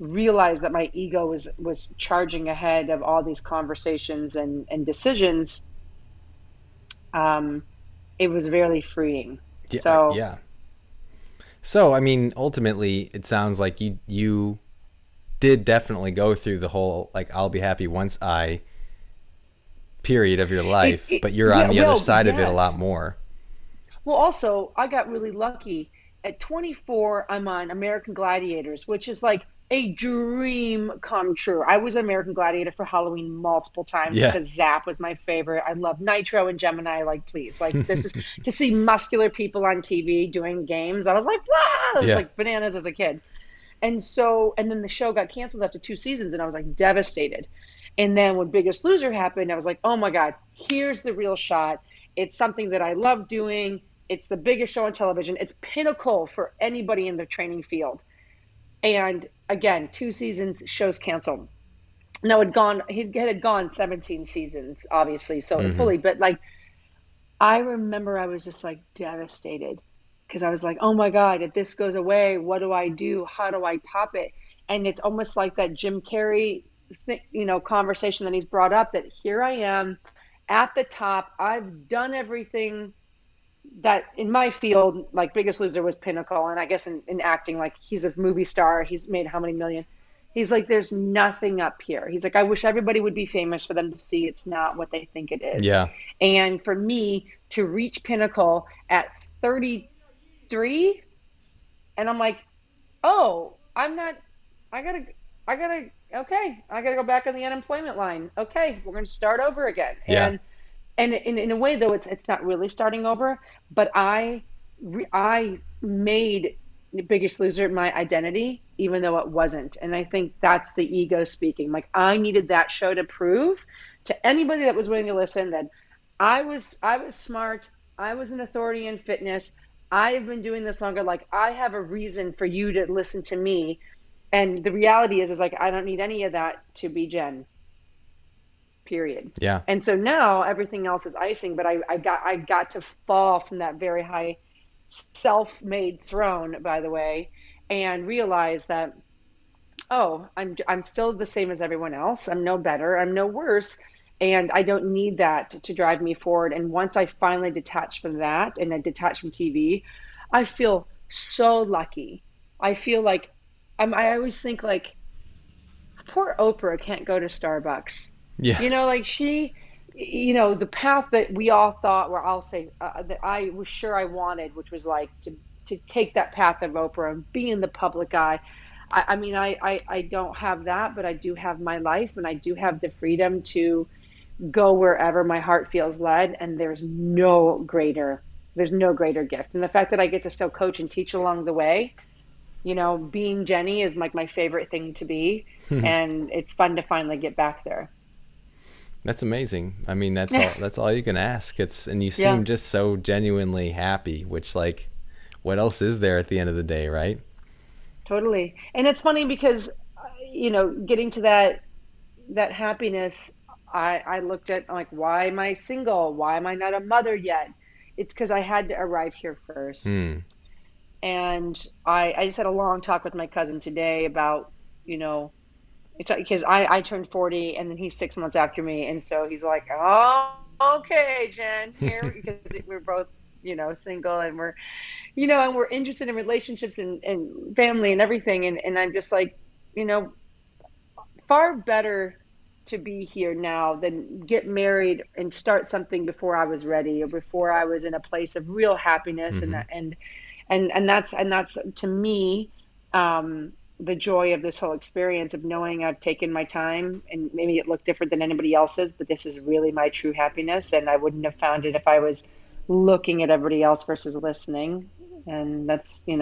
B: realized that my ego was charging ahead of all these conversations and decisions, um, it was very freeing.
A: Yeah,
B: So
A: yeah. So, I mean, ultimately, it sounds like you did definitely go through the whole like I'll be happy once I period of your life, but you're on
B: yeah,
A: the other
B: well,
A: side of it a lot
B: yes.
A: more.
B: Well, also, I got really lucky. At 24, I'm on American Gladiators, which is like a dream come true. I was an American Gladiator for Halloween multiple times
A: Yeah.
B: because Zap was my favorite. I love Nitro and Gemini. Like, please, like, this is to see muscular people on TV doing games. I was like, wow! I was
A: Yeah.
B: like bananas as a kid. And so, and then the show got canceled after 2 seasons, and I was like devastated. And then when Biggest Loser happened, I was like, oh my God, here's the real shot. It's something that I love doing. It's the biggest show on television. It's pinnacle for anybody in the training field. And again, 2 seasons, shows canceled. No, he had gone 17 seasons, obviously, so
A: Hmm.
B: fully. But like, I remember I was just like devastated because I was like, oh my God, if this goes away, what do I do? How do I top it? And it's almost like that Jim Carrey, conversation that he's brought up, that here I am at the top. I've done everything that in my field, like Biggest Loser was pinnacle. And I guess in acting, like he's a movie star. He's made how many million? He's like, there's nothing up here. He's like, I wish everybody would be famous for them to see it's not what they think it is.
A: Yeah.
B: And for me to reach pinnacle at 33, and I'm like, oh, I'm not, okay, I gotta go back on the unemployment line. Okay, we're gonna start over again.
A: Yeah.
B: And in a way, though, it's not really starting over, but I made the Biggest Loser my identity, even though it wasn't. And I think that's the ego speaking. Like, I needed that show to prove to anybody that was willing to listen that I was smart. I was an authority in fitness. I've been doing this longer. Like, I have a reason for you to listen to me. And the reality is like, I don't need any of that to be Jen, period.
A: Yeah.
B: And so now everything else is icing, but I got to fall from that very high self-made throne, by the way, and realize that, oh, I'm still the same as everyone else. I'm no better. I'm no worse. And I don't need that to drive me forward. And once I finally detach from that and I detach from TV, I feel so lucky. I feel like I always think like poor Oprah can't go to Starbucks.
A: Yeah.
B: Like the path that we all thought, where I'll say that I was sure I wanted, which was like to take that path of Oprah and be in the public eye. I mean, I don't have that, but I do have my life, and I do have the freedom to go wherever my heart feels led. And there's no greater gift. And the fact that I get to still coach and teach along the way, being Jenny is like my favorite thing to be. And it's fun to finally get back there.
A: That's amazing. I mean, that's all you can ask. And you
B: Yeah,
A: seem just so genuinely happy, which like what else is there at the end of the day, right?
B: totally. And it's funny because, getting to that happiness, I looked at like, why am I single? Why am I not a mother yet? It's because I had to arrive here first.
A: Hmm.
B: And I just had a long talk with my cousin today about, you know, it's because I turned 40 and then he's 6 months after me. And so he's like, oh, okay, Jen, here, because we're both, single, and we're interested in relationships and family and everything. And I'm just like, you know, far better to be here now than get married and start something before I was ready, or before I was in a place of real happiness.
A: Hmm.
B: And that's to me, the joy of this whole experience of knowing I've taken my time, and maybe it looked different than anybody else's, but this is really my true happiness. And I wouldn't have found it if I was looking at everybody else versus listening. And that's, and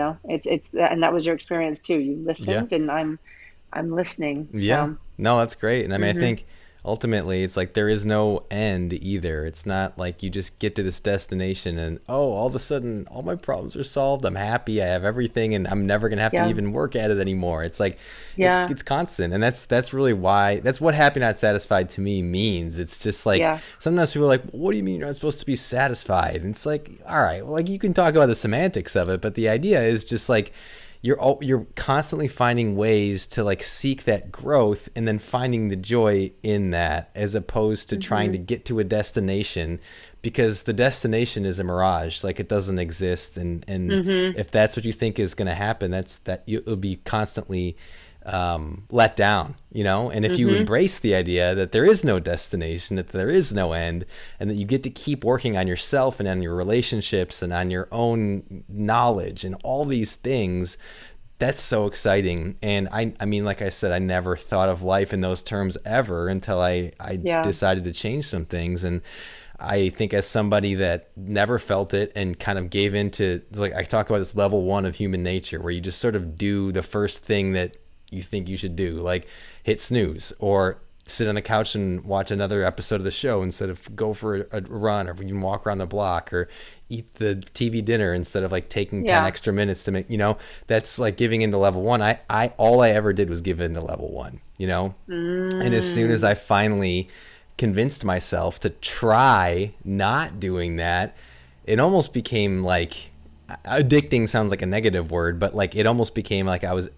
B: that was your experience too. You
A: Yeah.
B: listened, and I'm listening.
A: Yeah. No, that's great. And I mean, I
B: Mhm.
A: think ultimately it's like there is no end either. It's not like you just get to this destination and, oh, all of a sudden all my problems are solved, I'm happy, I have everything, and I'm never gonna have to
B: Yeah.
A: even work at it anymore. It's like
B: Yeah.
A: it's constant, and that's really why, that's what happy not satisfied to me means. It's just like
B: Yeah.
A: sometimes people are like, what do you mean you're not supposed to be satisfied? And it's like, all right, well, like you can talk about the semantics of it, but the idea is just like you're constantly finding ways to like seek that growth and then finding the joy in that, as opposed to trying to get to a destination, because the destination is a mirage, like it doesn't exist. And if that's what you think is going to happen, you'll be constantly let down, you know. And if you embrace the idea that there is no destination, that there is no end, and that you get to keep working on yourself and on your relationships and on your own knowledge and all these things, that's so exciting. And I mean, like I said, I never thought of life in those terms ever until I
B: Yeah.
A: decided to change some things. And I think as somebody that never felt it and kind of gave into, like I talk about this level 1 of human nature, where you just sort of do the first thing that you think you should do, like hit snooze or sit on the couch and watch another episode of the show instead of go for a run, or you can walk around the block, or eat the TV dinner instead of like taking 10 extra minutes to make, you know, that's like giving into level 1. All I ever did was give into level 1, you know. And as soon as I finally convinced myself to try not doing that, it almost became like, addicting sounds like a negative word, but like it almost became like I was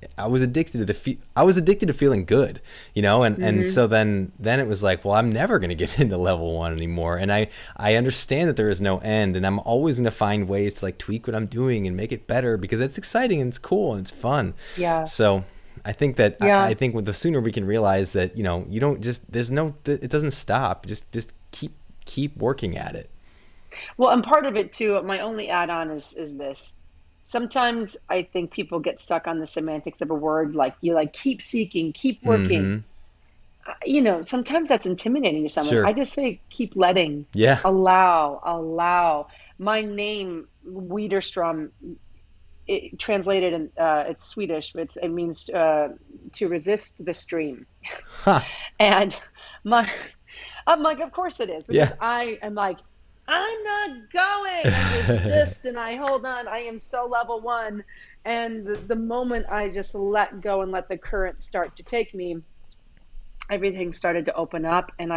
A: addicted to feeling good, you know. And so then it was like, well, I'm never going to get into level 1 anymore. And I understand that there is no end, and I'm always going to find ways to like tweak what I'm doing and make it better, because it's exciting and it's cool and it's fun.
B: Yeah.
A: So I think that
B: Yeah.
A: the sooner we can realize that, you know, you don't just, it doesn't stop. Just keep working at it.
B: Well, and part of it too, my only add-on is this. Sometimes I think people get stuck on the semantics of a word, like you like keep seeking, keep working. You know, sometimes that's intimidating to someone.
A: Sure.
B: I just say keep letting.
A: Yeah.
B: Allow. My name, Widerstrom, it translated in it's Swedish, but it means to resist the stream.
A: Huh.
B: And I'm like, of course it is, because
A: Yeah.
B: I am like, I'm not going. I resist and I hold on. I am so level 1. And the moment I just let go and let the current start to take me, everything started to open up, and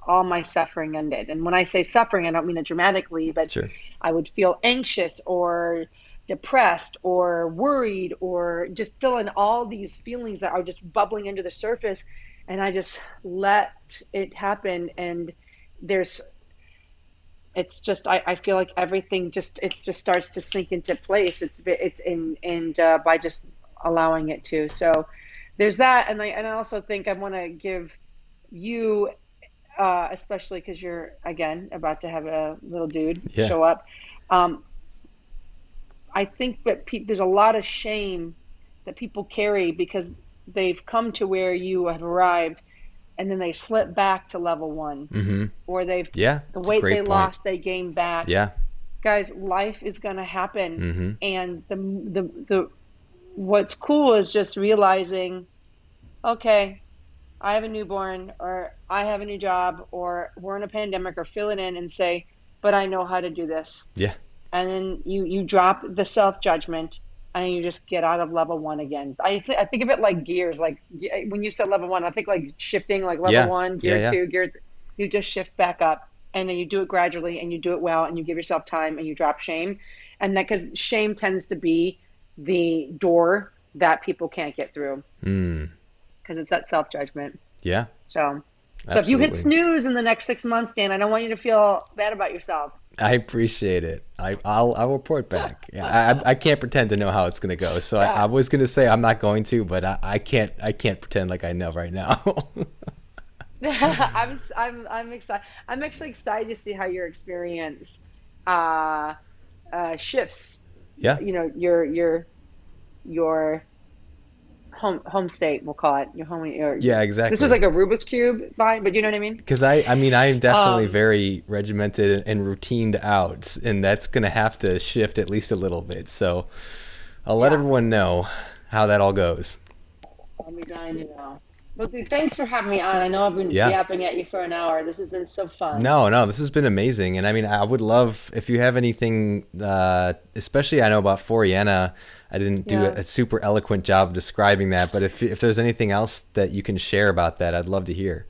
B: all my suffering ended. And when I say suffering, I don't mean it dramatically, but
A: Sure.
B: I would feel anxious or depressed or worried, or just feeling all these feelings that are just bubbling into the surface. And I just let it happen. And it's just, I feel like everything it just starts to sink into place. It's by just allowing it to. So there's that. And I also think I want to give you, especially because you're again about to have a little dude
A: Yeah.
B: show up. I think that there's a lot of shame that people carry because they've come to where you have arrived, and then they slip back to level 1, or the
A: Yeah.
B: weight they lost, they gain back.
A: Yeah.
B: Guys, life is going to happen. And the what's cool is just realizing, okay, I have a newborn, or I have a new job, or we're in a pandemic, or fill it in and say, but I know how to do this.
A: Yeah.
B: And then you drop the self-judgment, and you just get out of level 1 again. I think of it like gears. Like when you said level 1, I think like shifting, like level 1, gear 2, gear. You just shift back up, and then you do it gradually, and you do it well, and you give yourself time, and you drop shame, and that, because shame tends to be the door that people can't get through, because it's that self-judgment.
A: Yeah.
B: So
A: Absolutely.
B: if you hit snooze in the next 6 months, Dan, I don't want you to feel bad about yourself.
A: I appreciate it. I'll report back. I can't pretend to know how it's gonna go. So I was gonna say I'm not going to, but I can't pretend like I know right now.
B: I'm excited. I'm actually excited to see how your experience shifts.
A: Yeah.
B: You know, your home state, we'll call it your home.
A: Yeah, exactly.
B: This was like a Rubik's Cube vibe, but you know what I mean?
A: Because I mean, I'm definitely very regimented and routined out, and that's going to have to shift at least a little bit. So I'll let everyone know how that all goes.
B: I'll be dying to know. Well, dude, thanks for having me on. I know I've been
A: Yeah.
B: yapping at you for an hour. This has been so fun.
A: No, no, this has been amazing. And I mean, I would love if you have anything, especially I know about Foriana. I didn't do
B: Yeah.
A: a super eloquent job of describing that, but if there's anything else that you can share about that, I'd love to hear.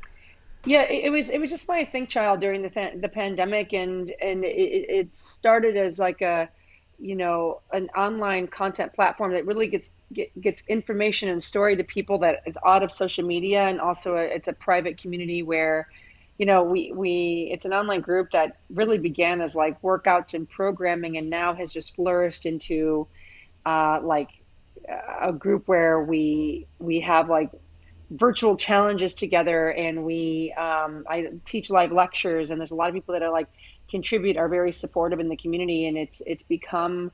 B: Yeah, it was just my think child during the pandemic, and it started as like a, an online content platform that really gets information and story to people that is out of social media, and also it's a private community where, we it's an online group that really began as like workouts and programming, and now has just flourished into like a group where we have like virtual challenges together, and we I teach live lectures, and there's a lot of people that are like contribute, are very supportive in the community, and it's become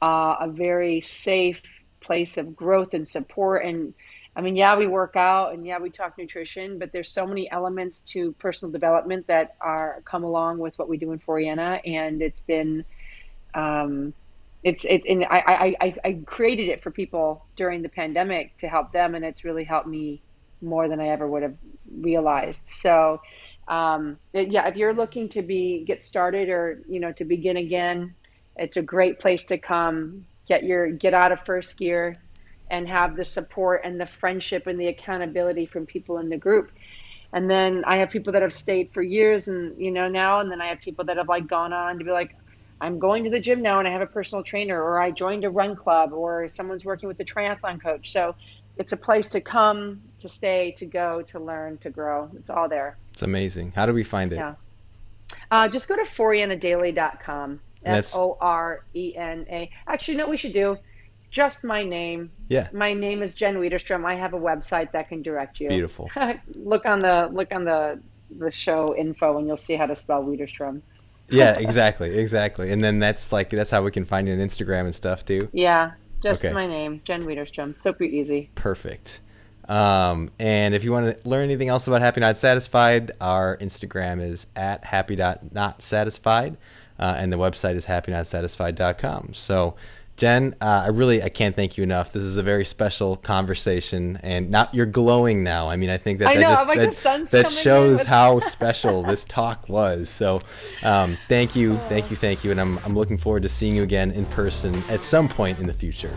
B: a very safe place of growth and support. And I mean, yeah, we work out, and yeah, we talk nutrition, but there's so many elements to personal development that are come along with what we do in Foriana, and it's been and I created it for people during the pandemic to help them, and it's really helped me more than I ever would have realized. So, yeah, if you're looking to get started, or to begin again, it's a great place to come. Get out of first gear, and have the support and the friendship and the accountability from people in the group. And then I have people that have stayed for years, and now, and then I have people that have like gone on to be like, I'm going to the gym now and I have a personal trainer, or I joined a run club, or someone's working with a triathlon coach. So it's a place to come, to stay, to go, to learn, to grow. It's all there.
A: It's amazing. How do we find it?
B: Yeah. Just go to forianadaily.com.
A: And that's
B: Forena. Actually, no, we should do just my name.
A: yeah,
B: My name is Jen Widerstrom. I have a website that can direct you.
A: beautiful.
B: Look on the show info, and you'll see how to spell Widerstrom.
A: Yeah, exactly, exactly. And then that's how we can find you on Instagram and stuff too.
B: Yeah, just
A: Okay,
B: my name, Jen Widerstrom. Super easy.
A: perfect. And if you want to learn anything else about Happy Not Satisfied, our Instagram is at happy.notsatisfied, and the website is happynotsatisfied.com. So, Jen, I can't thank you enough. This is a very special conversation, and not you're glowing now. I mean, I think that
B: I
A: that
B: know.
A: just
B: I'm like, the sun's
A: that
B: coming in.
A: shows
B: What's
A: how special this talk was. So, thank you, thank you, thank you, and I'm looking forward to seeing you again in person at some point in the future.